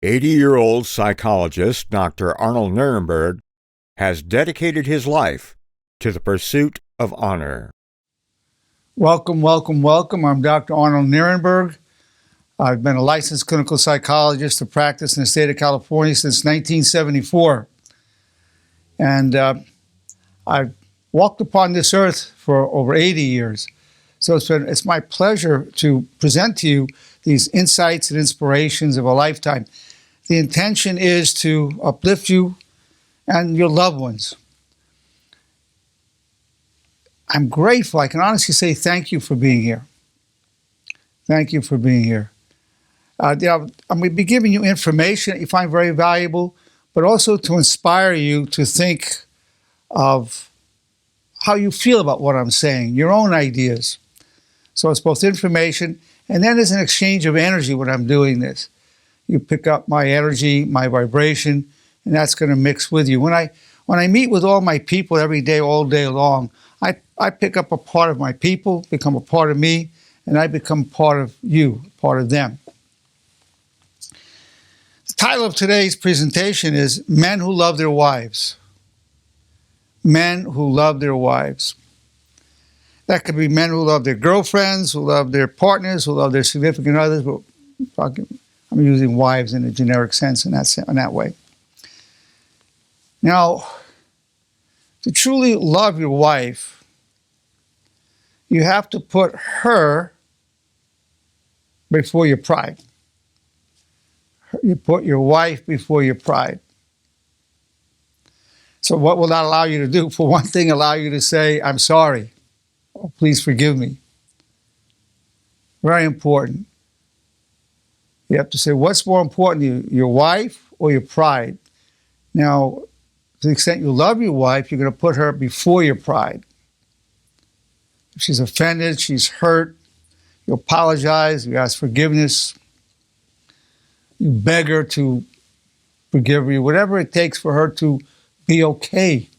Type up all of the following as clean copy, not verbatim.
80-year-old psychologist Dr. Arnold Nerenberg has dedicated his life to the pursuit of honor. Welcome, welcome, welcome. I'm Dr. Arnold Nerenberg. I've been a licensed clinical psychologist to practice in the state of California since 1974. And I've walked upon this earth for over 80 years. So it's my pleasure to present to you these insights and inspirations of a lifetime. The intention is to uplift you and your loved ones. I'm grateful. I can honestly say thank you for being here. Thank you for being here. I'm going to be giving you information that you find very valuable, but also to inspire you to think of how you feel about what I'm saying, your own ideas. So it's both information, and then there's an exchange of energy when I'm doing this. You pick up my energy, my vibration, and that's going to mix with you. When I meet with all my people every day, all day long, I pick up a part of my people, become a part of me, and I become part of you, part of them. The title of today's presentation is Men Who Love Their Wives. Men who love their wives. That could be men who love their girlfriends, who love their partners, who love their significant others. But I'm using wives in a generic sense in that way. Now, to truly love your wife, you have to put her before your pride. You put your wife before your pride. So what will that allow you to do? For one thing, allow you to say, I'm sorry. Oh, please forgive me. Very important. You have to say, what's more important to you, your wife or your pride? Now, to the extent you love your wife, you're going to put her before your pride. If she's offended, she's hurt, you apologize, you ask forgiveness, you beg her to forgive you, whatever it takes for her to be okay.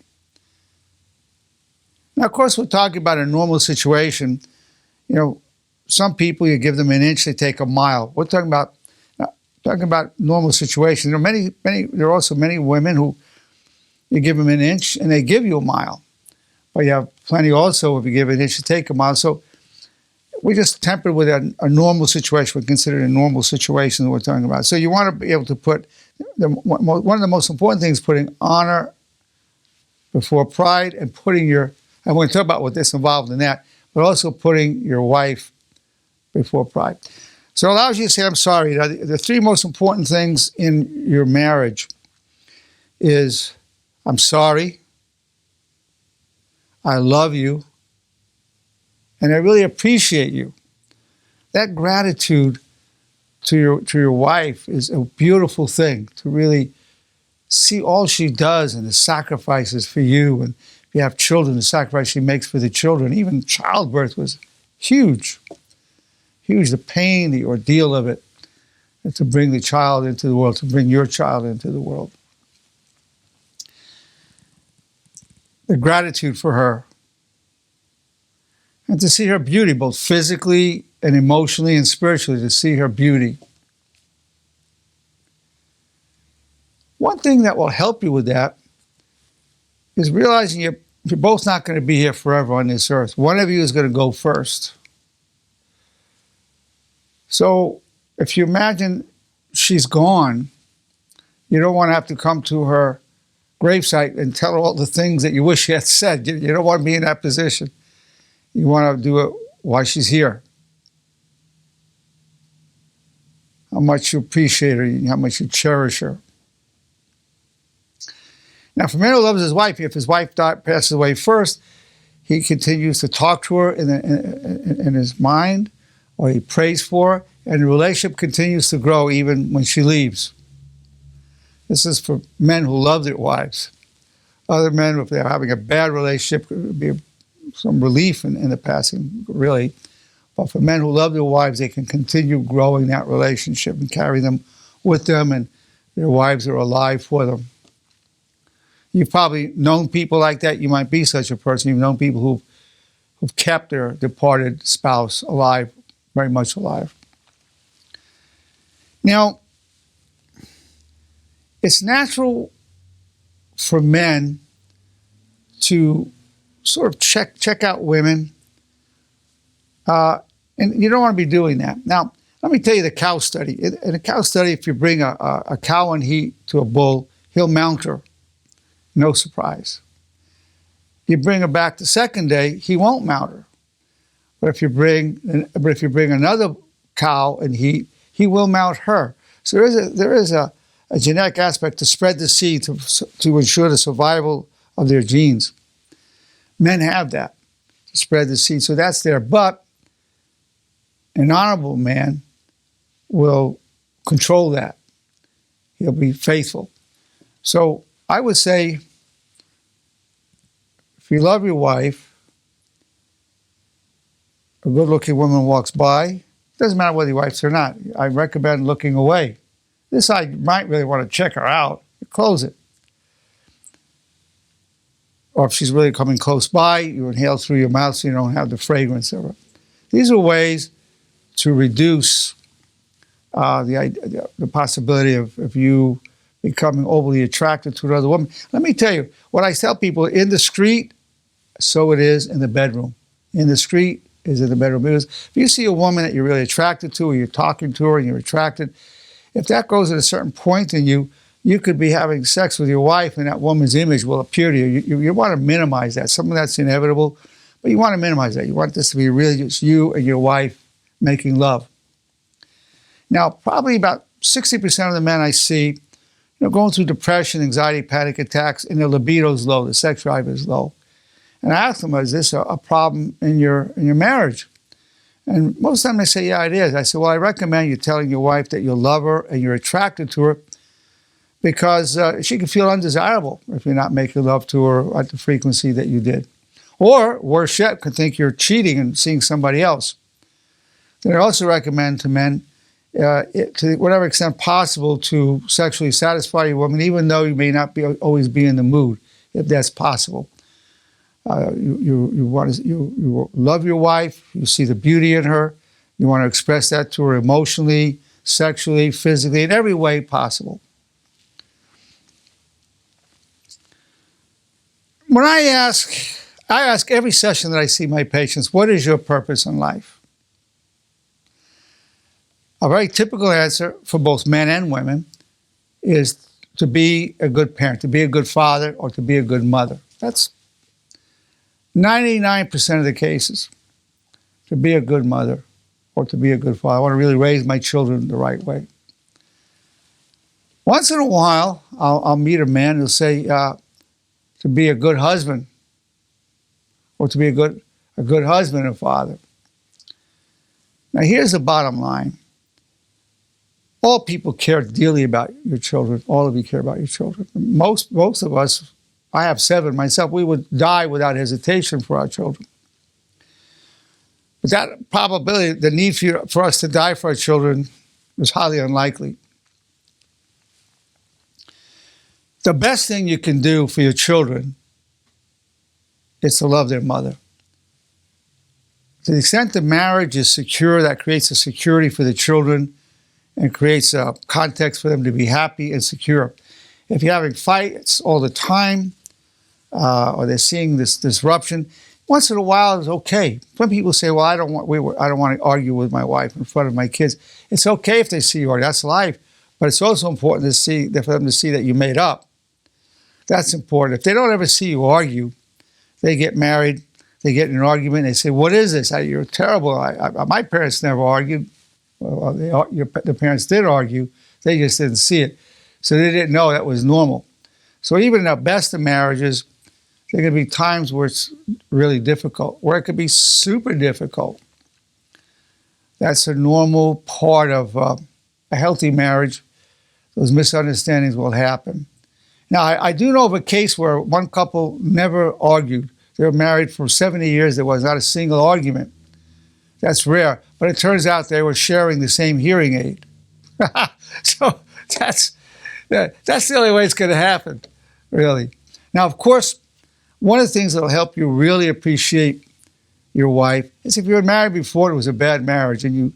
Now, of course, we're talking about a normal situation. You know, some people, you give them an inch, they take a mile. We're talking about normal situations. There are also many women who you give them an inch and they give you a mile. But you have plenty also, if you give an inch, to take a mile. So we just tempered with a normal situation. We consider it a normal situation that we're talking about. So you want to be able to put, one of the most important things, putting honor before pride, and putting I'm going to talk about what this involved in that, but also putting your wife before pride. So it allows you to say, I'm sorry. Now, the three most important things in your marriage is, I'm sorry, I love you, and I really appreciate you. That gratitude to your wife is a beautiful thing, to really see all she does and the sacrifices for you. And if you have children, the sacrifice she makes for the children. Even childbirth was huge. Huge, the pain, the ordeal of it, and to bring the child into the world, to bring your child into the world. The gratitude for her. And to see her beauty, both physically and emotionally and spiritually, to see her beauty. One thing that will help you with that is realizing you're both not going to be here forever on this earth. One of you is going to go first. So if you imagine she's gone, you don't want to have to come to her gravesite and tell her all the things that you wish you had said. You don't want to be in that position. You want to do it while she's here. How much you appreciate her, how much you cherish her. Now, for a man who loves his wife, if his wife passes away first, he continues to talk to her in his mind, or he prays for her, and the relationship continues to grow even when she leaves. This is for men who love their wives. Other men, if they're having a bad relationship, it would be some relief in the passing, really. But for men who love their wives, they can continue growing that relationship and carry them with them, and their wives are alive for them. You've probably known people like that. You might be such a person. You've known people who've kept their departed spouse alive, very much alive. Now, it's natural for men to sort of check out women, and you don't want to be doing that. Now, let me tell you the cow study. In a cow study, if you bring a cow in heat to a bull, he'll mount her. No surprise. You bring her back the second day, he won't mount her. But if you bring another cow in heat, he will mount her. So there is a genetic aspect to spread the seed to ensure the survival of their genes. Men have that, to spread the seed. So that's there. But an honorable man will control that. He'll be faithful. So I would say, if you love your wife, a good-looking woman walks by, it doesn't matter whether your wife's or not, I recommend looking away. This I might really want to check her out, close it. Or if she's really coming close by, you inhale through your mouth so you don't have the fragrance of her. These are ways to reduce the possibility of you becoming overly attracted to another woman. Let me tell you, what I tell people, in the street, so it is in the bedroom. In the street is in the bedroom. Because if you see a woman that you're really attracted to, or you're talking to her and you're attracted, if that goes at a certain point in you, you could be having sex with your wife and that woman's image will appear to you. You want to minimize that. Something that's inevitable, but you want to minimize that. You want this to be really just you and your wife making love. Now, probably about 60% of the men I see, going through depression, anxiety, panic attacks, and their libido's low, the sex drive is low. And I ask them, is this a problem in your marriage? And most of the time they say, yeah, it is. I say, well, I recommend you telling your wife that you love her and you're attracted to her, because she can feel undesirable if you're not making love to her at the frequency that you did. Or, worse yet, can think you're cheating and seeing somebody else. Then I also recommend to men, to whatever extent possible, to sexually satisfy your woman, even though you may not always be in the mood, if that's possible. You love your wife, you see the beauty in her, you want to express that to her emotionally, sexually, physically, in every way possible. When I ask every session that I see my patients, what is your purpose in life? A very typical answer for both men and women is to be a good parent, to be a good father, or to be a good mother. That's 99% of the cases, to be a good mother or to be a good father. I want to really raise my children the right way. Once in a while, I'll meet a man who'll say to be a good husband, or to be a good husband and father. Now, here's the bottom line. All people care dearly about your children. All of you care about your children. Most of us, I have 7 myself, we would die without hesitation for our children. But that probability, the need for us to die for our children, is highly unlikely. The best thing you can do for your children is to love their mother. To the extent the marriage is secure, that creates a security for the children and creates a context for them to be happy and secure. If you're having fights all the time, or they're seeing this disruption, once in a while it's okay. Some people say, well, I don't want to argue with my wife in front of my kids. It's okay if they see you argue. That's life. But it's also important for them to see that you made up. That's important. If they don't ever see you argue, they get married, they get in an argument, they say, what is this? You're terrible. My parents never argued. Well, the parents did argue. They just didn't see it. So they didn't know that was normal. So even in the best of marriages, there are going to be times where it's really difficult, where it could be super difficult. That's a normal part of a healthy marriage. Those misunderstandings will happen. Now, I do know of a case where one couple never argued. They were married for 70 years. There was not a single argument. That's rare. But it turns out they were sharing the same hearing aid. So that's the only way it's going to happen, really. Now, of course, one of the things that will help you really appreciate your wife is if you were married before it was a bad marriage and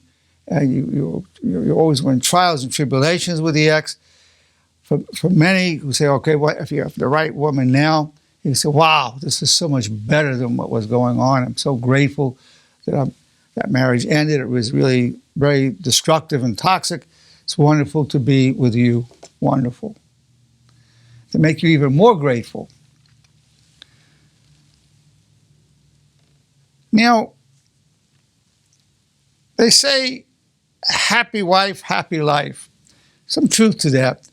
you always were in trials and tribulations with the ex. For many who say, okay, what if you have the right woman now, you say, wow, this is so much better than what was going on. I'm so grateful that marriage ended. It was really very destructive and toxic. It's wonderful to be with you. Wonderful. To make you even more grateful. Now, they say, happy wife, happy life. Some truth to that,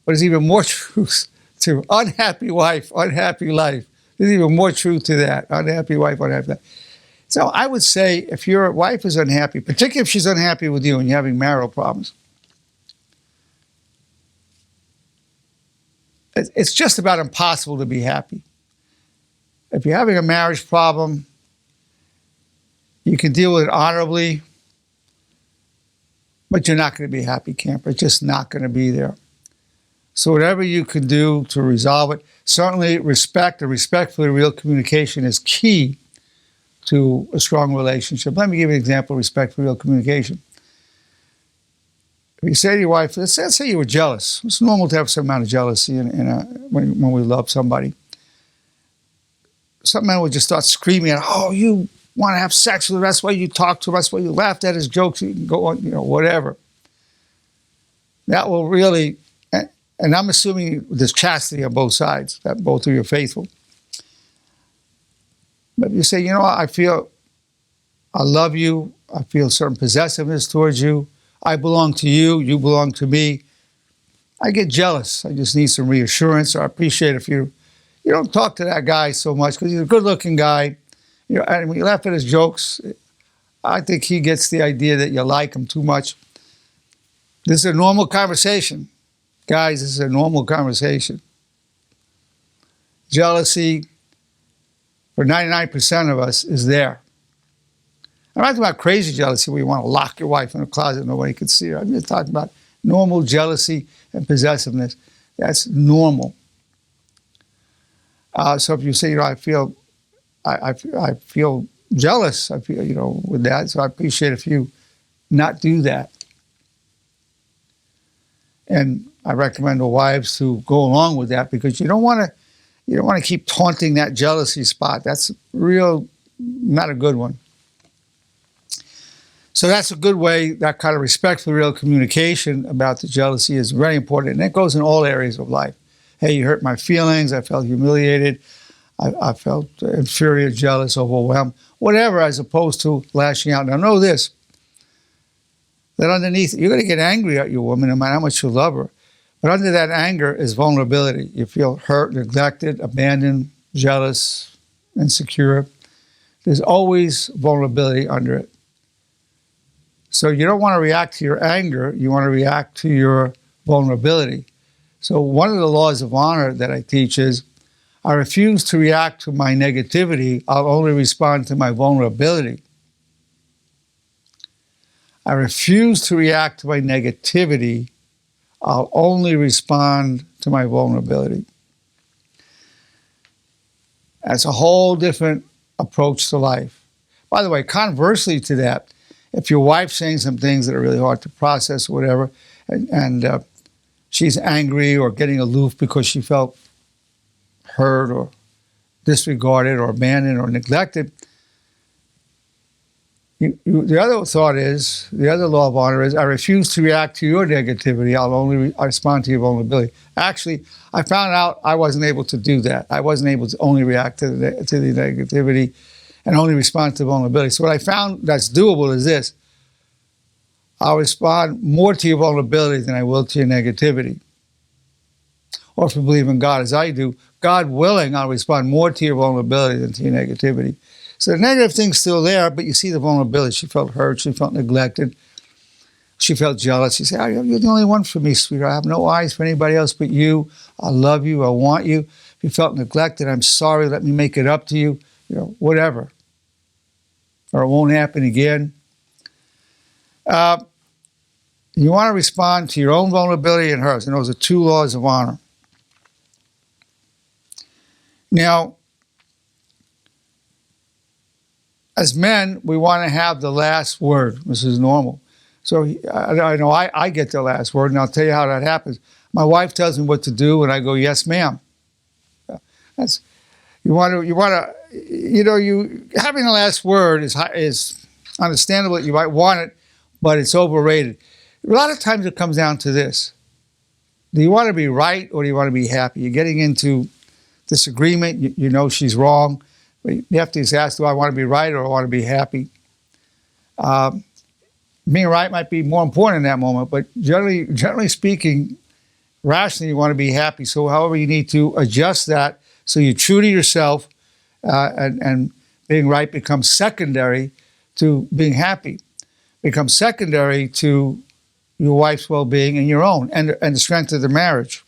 but there's even more truth to unhappy wife, unhappy life. There's even more truth to that. Unhappy wife, unhappy life. So I would say if your wife is unhappy, particularly if she's unhappy with you and you're having marital problems, it's just about impossible to be happy. If you're having a marriage problem, you can deal with it honorably, but you're not going to be a happy camper. It's just not going to be there. So whatever you can do to resolve it, certainly respect, and respectfully real communication is key to a strong relationship. Let me give you an example of respectful real communication. If you say to your wife, let's say you were jealous. It's normal to have some amount of jealousy when we love somebody. Some men would just start screaming at, oh, you want to have sex with the rest, why you talk to us, why you laughed at his jokes, you can go on, whatever. That will really, and I'm assuming there's chastity on both sides, that both of you are faithful. But you say, I love you, I feel certain possessiveness towards you, I belong to you, you belong to me. I get jealous, I just need some reassurance, or I appreciate if you don't talk to that guy so much because he's a good-looking guy. And when you laugh at his jokes, I think he gets the idea that you like him too much. This is a normal conversation. Guys, this is a normal conversation. Jealousy, for 99% of us, is there. I'm not talking about crazy jealousy where you want to lock your wife in a closet and nobody can see her. I'm just talking about normal jealousy and possessiveness. That's normal. So if you say, I feel jealous, I feel, with that, so I appreciate if you not do that. And I recommend the wives to go along with that because you don't want to keep taunting that jealousy spot. That's not a good one. So that's a good way, that kind of respectful, real communication about the jealousy is very important. And that goes in all areas of life. Hey, you hurt my feelings, I felt humiliated, I felt inferior, jealous, overwhelmed, whatever, as opposed to lashing out. Now know this, that underneath, you're going to get angry at your woman no matter how much you love her. But under that anger is vulnerability. You feel hurt, neglected, abandoned, jealous, insecure. There's always vulnerability under it. So you don't want to react to your anger, you want to react to your vulnerability. So one of the laws of honor that I teach is, I refuse to react to my negativity, I'll only respond to my vulnerability. I refuse to react to my negativity, I'll only respond to my vulnerability. That's a whole different approach to life. By the way, conversely to that, if your wife's saying some things that are really hard to process or whatever, and she's angry or getting aloof because she felt hurt or disregarded or abandoned or neglected, the other thought is, the other law of honor is, I refuse to react to your negativity, I'll only respond to your vulnerability. Actually, I found out I wasn't able to do that. I wasn't able to only react to the negativity and only respond to vulnerability. So what I found that's doable is this. I'll respond more to your vulnerability than I will to your negativity. Or if you believe in God as I do, God willing, I'll respond more to your vulnerability than to your negativity. So the negative thing's still there, but you see the vulnerability. She felt hurt, she felt neglected, she felt jealous. She said, you're the only one for me, sweetheart. I have no eyes for anybody else but you. I love you, I want you. If you felt neglected, I'm sorry, let me make it up to you. Whatever. Or it won't happen again. You want to respond to your own vulnerability and hers. And those are two laws of honor. Now, as men, we want to have the last word. This is normal. So I know I get the last word, and I'll tell you how that happens. My wife tells me what to do, and I go, yes, ma'am. That's you want to having the last word is understandable. You might want it, but it's overrated. A lot of times it comes down to this: do you want to be right or do you want to be happy? You're getting into disagreement. You know she's wrong, but you have to just ask: do I want to be right or I want to be happy? Being right might be more important in that moment, but generally speaking, rationally, you want to be happy. So however, you need to adjust that so you're true to yourself, and being right becomes secondary to being happy, becomes secondary to your wife's well-being and your own, and the strength of the marriage.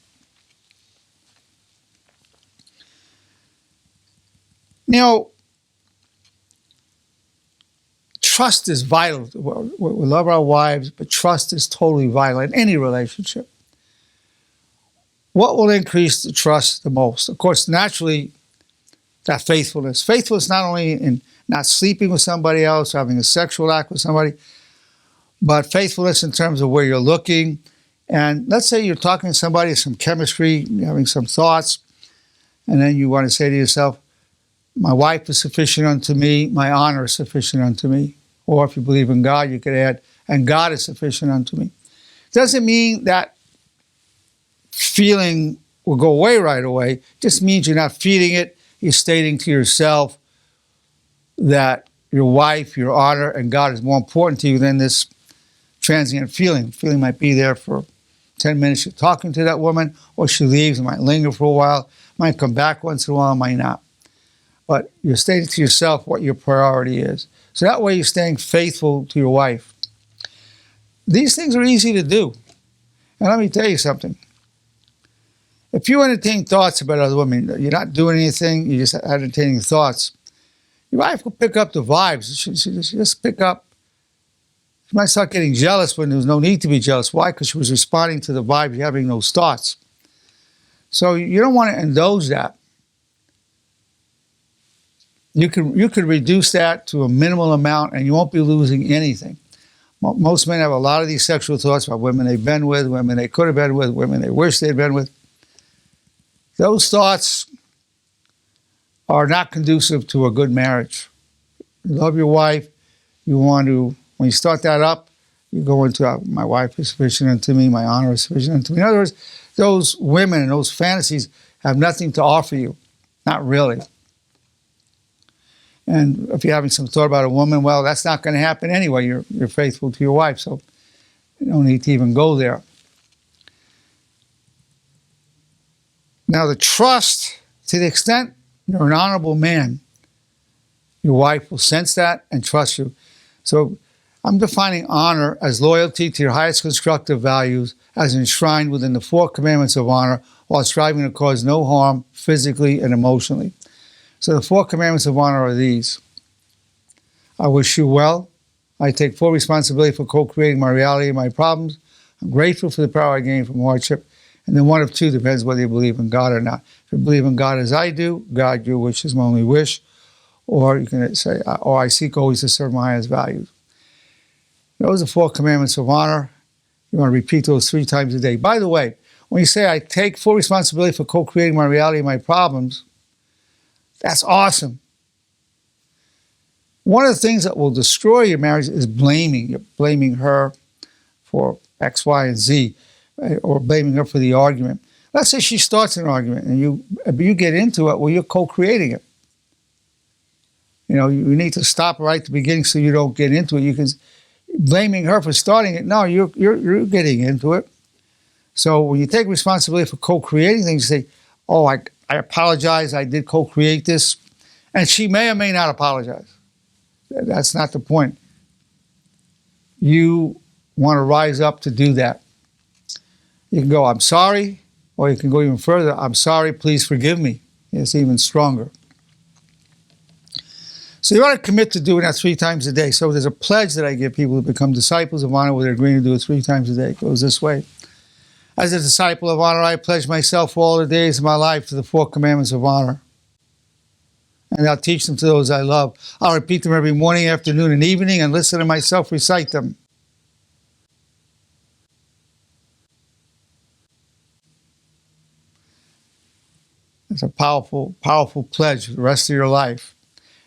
Trust is vital. We love our wives, but trust is totally vital in any relationship. What will increase the trust the most? Of course, naturally, that faithfulness. Faithfulness not only in not sleeping with somebody else, or having a sexual act with somebody, but faithfulness in terms of where you're looking. And let's say you're talking to somebody, some chemistry, you're having some thoughts, and then you want to say to yourself, my wife is sufficient unto me, my honor is sufficient unto me. Or if you believe in God, you could add, and God is sufficient unto me. Doesn't mean that feeling will go away right away. It just means you're not feeding it. You're stating to yourself that your wife, your honor, and God is more important to you than this transient feeling. The feeling might be there for 10 minutes. You're talking to that woman, or she leaves. It might linger for a while. Might come back once in a while, might not. But you're stating to yourself what your priority is. So that way you're staying faithful to your wife. These things are easy to do. And let me tell you something. If you entertain thoughts about other women, you're not doing anything, you're just entertaining thoughts, your wife will pick up the vibes. She just pick up. She might start getting jealous when there's no need to be jealous. Why? Because she was responding to the vibe, you're having those thoughts. So you don't want to indulge that. You could reduce that to a minimal amount and you won't be losing anything. Most men have a lot of these sexual thoughts about women they've been with, women they could have been with, women they wish they'd been with. Those thoughts are not conducive to a good marriage. You love your wife. You want to, when you start that up, you go into, my wife is sufficient unto me, my honor is sufficient unto me. In other words, those women and those fantasies have nothing to offer you. Not really. And if you're having some thought about a woman, well, that's not going to happen anyway. You're faithful to your wife, so you don't need to even go there. Now, the trust, to the extent you're an honorable man, your wife will sense that and trust you. So I'm defining honor as loyalty to your highest constructive values as enshrined within the 4 commandments of honor while striving to cause no harm physically and emotionally. So the 4 commandments of honor are these. I wish you well. I take full responsibility for co-creating my reality and my problems. I'm grateful for the power I gain from hardship. And then one of 2 depends whether you believe in God or not. If you believe in God as I do, God, your wish is my only wish. Or you can say, I seek always to serve my highest values. Those are 4 commandments of honor. You want to repeat those 3 times a day. By the way, when you say I take full responsibility for co-creating my reality and my problems, that's awesome. One of the things that will destroy your marriage is blaming. You're blaming her for X, Y, and Z, or blaming her for the argument. Let's say she starts an argument and you get into it, well, you're co-creating it. You need to stop right at the beginning so you don't get into it. You can blaming her for starting it. No, you're getting into it. So when you take responsibility for co-creating things, you say, oh, I apologize, I did co-create this. And she may or may not apologize. That's not the point. You want to rise up to do that. You can go, I'm sorry, or you can go even further, I'm sorry, please forgive me. It's even stronger. So you want to commit to doing that 3 times a day. So there's a pledge that I give people to become disciples of honor where they're agreeing to do it 3 times a day. It goes this way. As a disciple of honor, I pledge myself for all the days of my life to the 4 commandments of honor. And I'll teach them to those I love. I'll repeat them every morning, afternoon, and evening, and listen to myself recite them. It's a powerful, powerful pledge for the rest of your life.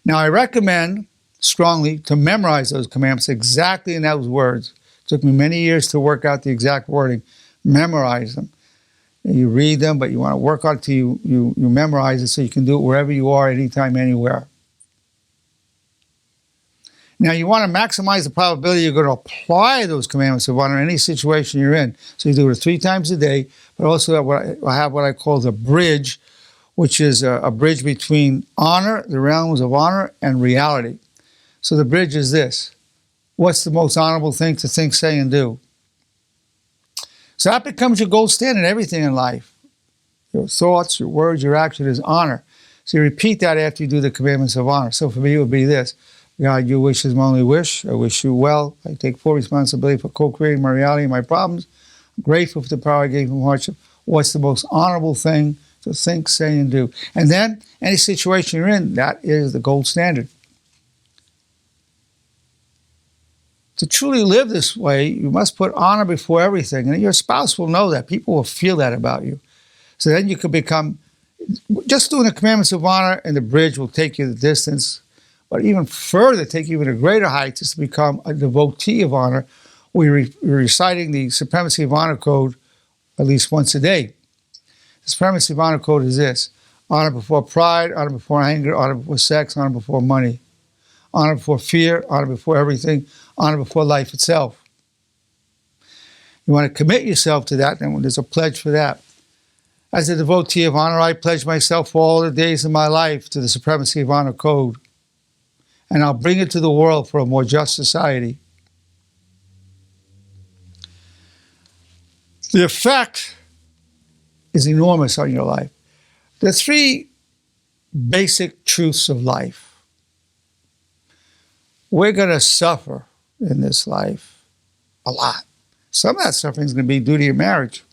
Now, I recommend strongly to memorize those commandments exactly in those words. It took me many years to work out the exact wording. Memorize them. And you read them, but you want to work on it till you memorize it so you can do it wherever you are, anytime, anywhere. Now, you want to maximize the probability you're going to apply those commandments of honor in any situation you're in. So you do it 3 times a day, but also I have what I call the bridge, which is a bridge between honor, the realms of honor, and reality. So the bridge is this. What's the most honorable thing to think, say, and do? So that becomes your gold standard in everything in life. Your thoughts, your words, your action is honor. So you repeat that after you do the commandments of honor. So for me, it would be this. God, your wish is my only wish. I wish you well. I take full responsibility for co-creating my reality and my problems. I'm grateful for the power I gave from hardship. What's the most honorable thing to think, say, and do? And then, any situation you're in, that is the gold standard. To truly live this way, you must put honor before everything. And your spouse will know that. People will feel that about you. So then you can become, just doing the commandments of honor and the bridge will take you the distance. But even further, take you even a greater height is to become a devotee of honor. We're reciting the Supremacy of Honor Code at least once a day. The Supremacy of Honor Code is this. Honor before pride, honor before anger, honor before sex, honor before money. Honor before fear, honor before everything, honor before life itself. You want to commit yourself to that, and there's a pledge for that. As a devotee of honor, I pledge myself for all the days of my life to the Supremacy of Honor Code, and I'll bring it to the world for a more just society. The effect is enormous on your life. The 3 basic truths of life. We're going to suffer in this life a lot. Some of that suffering is going to be due to your marriage,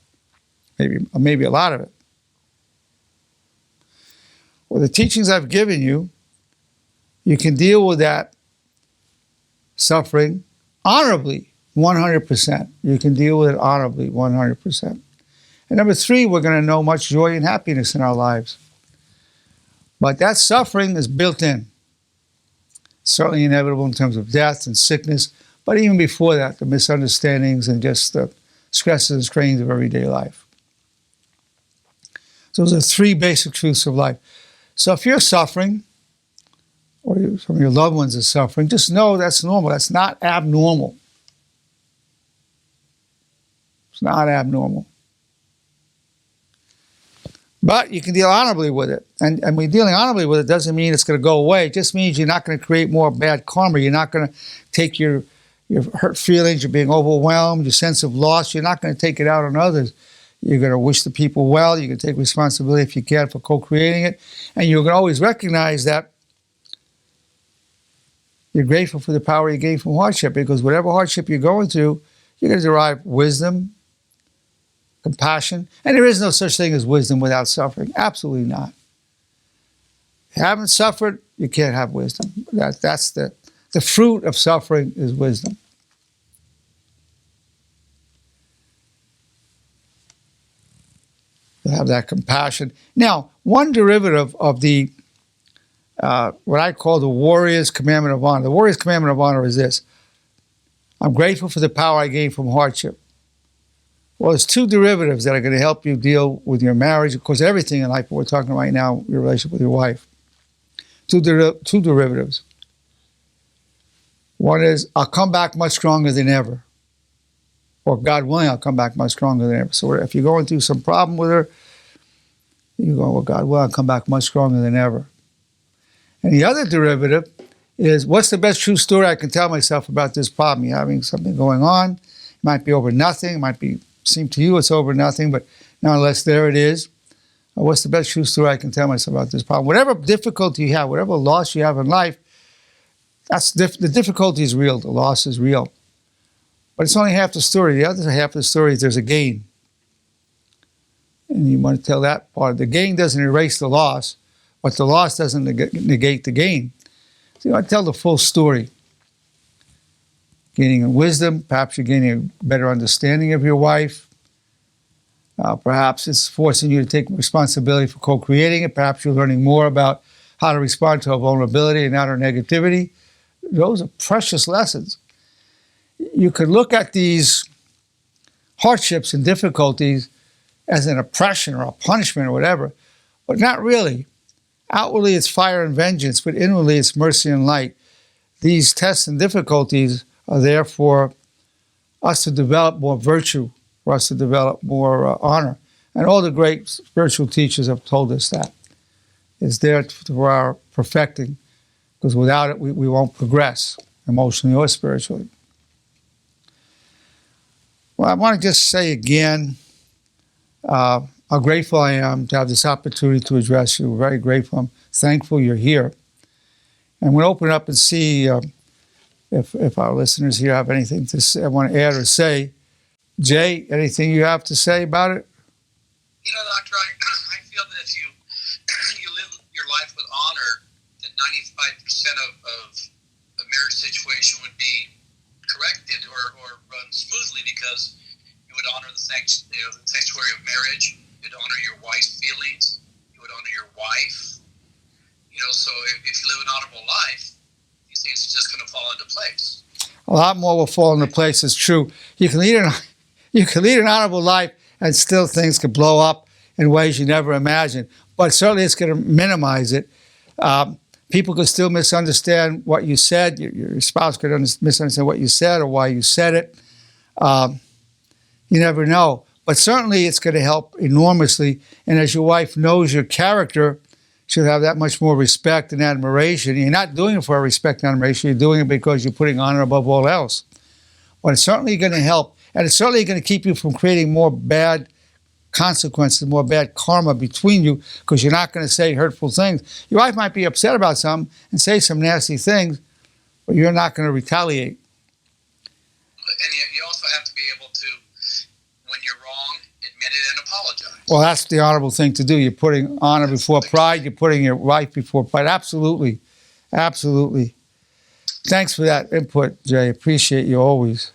maybe a lot of it. Well, the teachings I've given you, you can deal with that suffering honorably, 100%. You can deal with it honorably, 100%. And number 3, we're going to know much joy and happiness in our lives. But that suffering is built in. Certainly inevitable in terms of death and sickness, but even before that, the misunderstandings and just the stresses and strains of everyday life. So those are 3 basic truths of life. So if you're suffering, or some of your loved ones are suffering, just know that's normal. That's not abnormal. It's not abnormal. But you can deal honorably with it. And when you're dealing honorably with it doesn't mean it's going to go away. It just means you're not going to create more bad karma. You're not going to take your hurt feelings, you're being overwhelmed, your sense of loss. You're not going to take it out on others. You're going to wish the people well. You're going to take responsibility if you can for co-creating it. And you're going to always recognize that you're grateful for the power you gained from hardship, because whatever hardship you're going through, you're going to derive wisdom, compassion, and there is no such thing as wisdom without suffering. Absolutely not. If you haven't suffered, you can't have wisdom. That's the fruit of suffering is wisdom. You have that compassion. Now, one derivative of the what I call the warrior's commandment of honor. The warrior's commandment of honor is this. I'm grateful for the power I gained from hardship. Well, there's 2 derivatives that are going to help you deal with your marriage. Of course, everything in life, but we're talking right now, your relationship with your wife. 2 derivatives. One is, I'll come back much stronger than ever. Or God willing, I'll come back much stronger than ever. So if you're going through some problem with her, you go, well, God willing, I'll come back much stronger than ever. And the other derivative is, what's the best true story I can tell myself about this problem? You're having something going on. It might be over nothing. It might seem to you it's over nothing, but nonetheless, there it is. What's the best true story I can tell myself about this problem? Whatever difficulty you have, whatever loss you have in life, the difficulty is real. The loss is real. But it's only half the story. The other half of the story is there's a gain. And you want to tell that part. The gain doesn't erase the loss, but the loss doesn't negate the gain. So you want to tell the full story. Gaining in wisdom, perhaps you're gaining a better understanding of your wife. Perhaps it's forcing you to take responsibility for co-creating it. Perhaps you're learning more about how to respond to a vulnerability and outer negativity. Those are precious lessons. You could look at these hardships and difficulties as an oppression or a punishment or whatever, but not really. Outwardly, it's fire and vengeance, but inwardly, it's mercy and light. These tests and difficulties are there for us to develop more virtue, for us to develop more honor. And all the great spiritual teachers have told us that. It's there for our perfecting, because without it, we won't progress emotionally or spiritually. Well, I want to just say again how grateful I am to have this opportunity to address you. Very grateful. I'm thankful you're here. And we'll open up and see if our listeners here have anything to say, want to add or say. Jay, anything you have to say about it? You know, Doctor, I feel that if you live your life with honor, then 95% of a marriage situation would be corrected or run smoothly, because you would honor the sanctuary of marriage. You'd honor your wife's feelings. You would honor your wife. So if you live an honorable life, these things are just going to fall into place. A lot more will fall into place. It's true. You can lead an honorable life, and still things could blow up in ways you never imagined. But certainly, it's going to minimize it. People could still misunderstand what you said. Your spouse could misunderstand what you said or why you said it. You never know. But certainly, it's going to help enormously. And as your wife knows your character, she'll have that much more respect and admiration. You're not doing it for respect and admiration. You're doing it because you're putting honor above all else. But it's certainly going to help. And it's certainly going to keep you from creating more bad consequences, more bad karma between you, because you're not going to say hurtful things. Your wife might be upset about something and say some nasty things, but you're not going to retaliate. And you also have to be able to, when you're wrong, admit it and apologize. Well, that's the honorable thing to do. You're putting honor before pride. You're putting your wife before pride. Absolutely. Absolutely. Thanks for that input, Jay. Appreciate you always.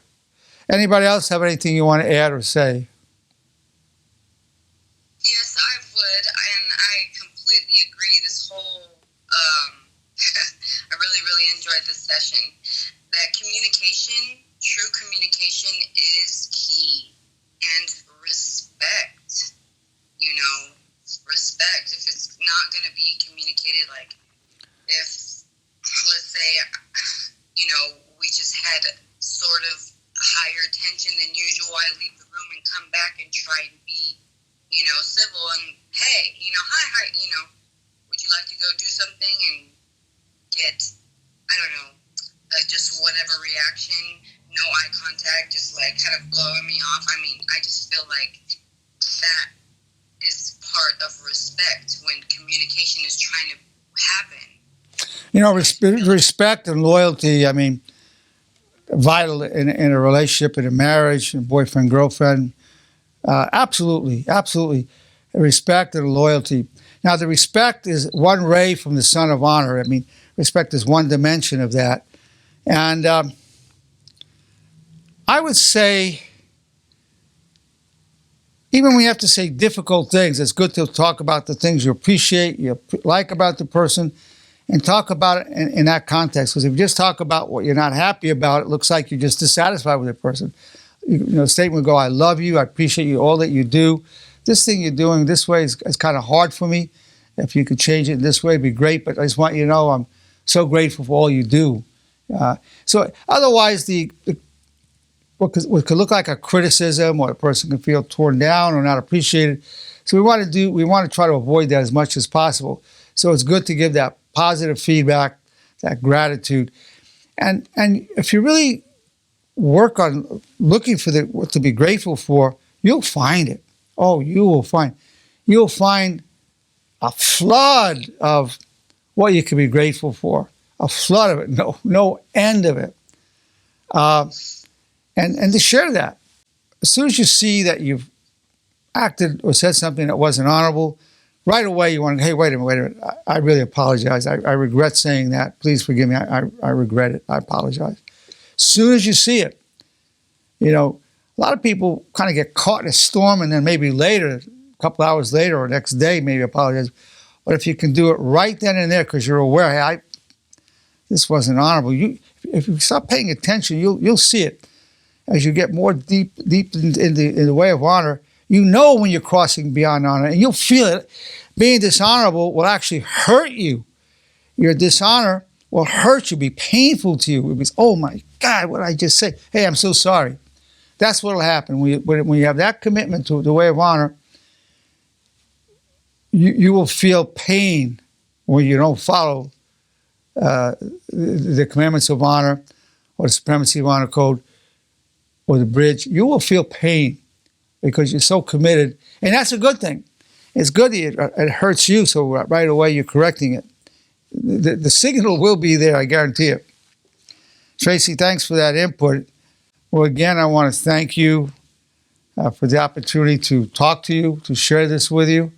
Anybody else have anything you want to add or say? Yes, I would, and I completely agree. This whole, I really, really enjoyed this session. That communication, true communication is key. And respect, respect. If it's not going to be communicated, like if, let's say, we just had sort of higher tension than usual, I leave the room and come back and try and be, civil and, hey, hi, would you like to go do something and get, I don't know, just whatever reaction, no eye contact, just like kind of blowing me off. I mean, I just feel like that is part of respect when communication is trying to happen. Respect and loyalty, I mean, vital in a relationship, in a marriage, in boyfriend, girlfriend. Absolutely, absolutely. Respect and loyalty. Now, the respect is one ray from the sun of honor. I mean, respect is one dimension of that. And I would say, even when you have to say difficult things, it's good to talk about the things you appreciate, you like about the person, and talk about it in that context. Because if you just talk about what you're not happy about, it looks like you're just dissatisfied with the person. The statement would go, I love you, I appreciate you, all that you do. This thing you're doing this way is kind of hard for me. If you could change it this way, it'd be great. But I just want you to know I'm so grateful for all you do. So otherwise, what could look like a criticism, or a person can feel torn down or not appreciated. So we want to try to avoid that as much as possible. So it's good to give that positive feedback, that gratitude. And if you really work on looking for what to be grateful for, you'll find it. Oh, you'll find a flood of what you can be grateful for. A flood of it, no end of it. And to share that. As soon as you see that you've acted or said something that wasn't honorable, right away you want to, hey, wait a minute. I really apologize. I regret saying that. Please forgive me. I regret it. I apologize. As soon as you see it, A lot of people kind of get caught in a storm, and then maybe later, a couple hours later or next day, maybe apologize. But if you can do it right then and there, because you're aware, hey, this wasn't honorable. If you stop paying attention, you'll see it as you get more deep in the way of honor. You know when you're crossing beyond honor, and you'll feel it. Being dishonorable will actually hurt you. Your dishonor will hurt you, be painful to you. It means, oh my God, what did I just say? Hey, I'm so sorry. That's what will happen. When you have that commitment to the way of honor, you will feel pain when you don't follow the commandments of honor or the supremacy of honor code or the bridge. You will feel pain because you're so committed. And that's a good thing. It's good that it hurts you, so right away you're correcting it. The signal will be there, I guarantee it. Tracy, thanks for that input. Well, again, I want to thank you for the opportunity to talk to you, to share this with you.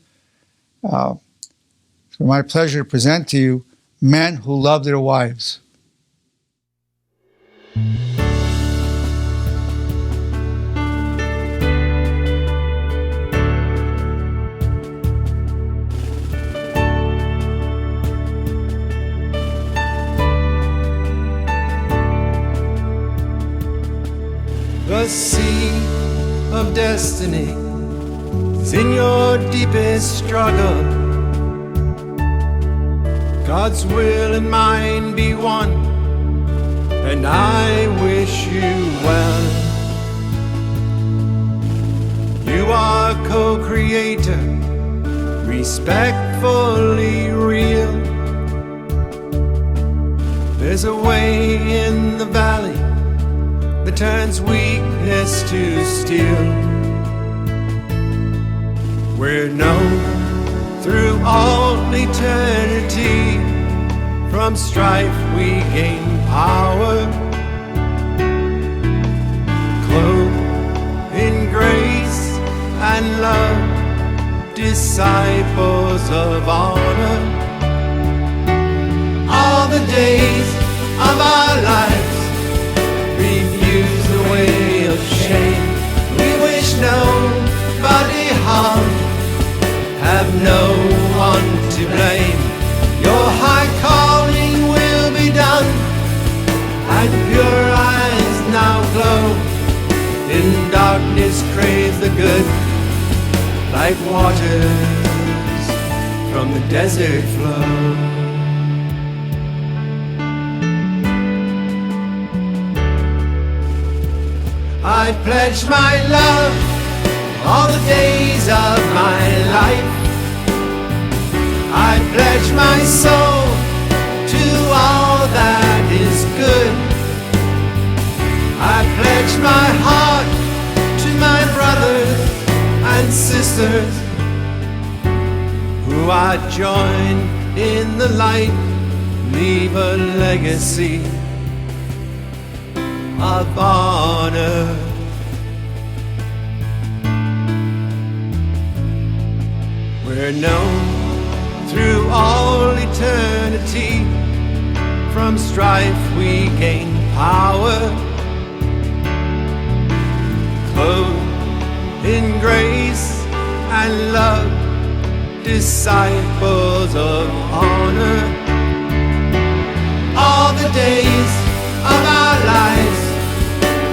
It's my pleasure to present to you men who love their wives. The sea of destiny is in your deepest struggle. God's will and mine be one, and I wish you well. You are co-creator, respectfully real. There's a way in the valley that turns weakness to steel. We're known through all eternity. From strife we gain power, clothed in grace and love, disciples of honor. All the days of our lives refuse the way of shame. We wish nobody harm, have no one to blame. Your high calling will be done, and pure eyes now glow. In darkness crave the good, like waters from the desert flow. I pledge my love all the days of my life. I pledge my soul to all that is good. I pledge my heart to my brothers and sisters who I join in the light, leave a legacy of honor. We're known through all eternity. From strife we gain power, clothed in grace and love, disciples of honor. All the days of our lives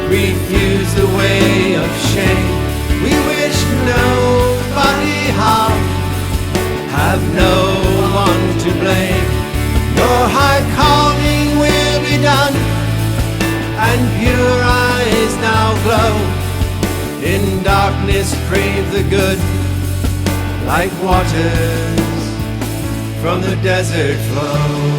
refuse the way of shame. We wish nobody harm, have no one to blame. Your high calling will be done, and pure eyes now glow. In darkness crave the good, like waters from the desert flow.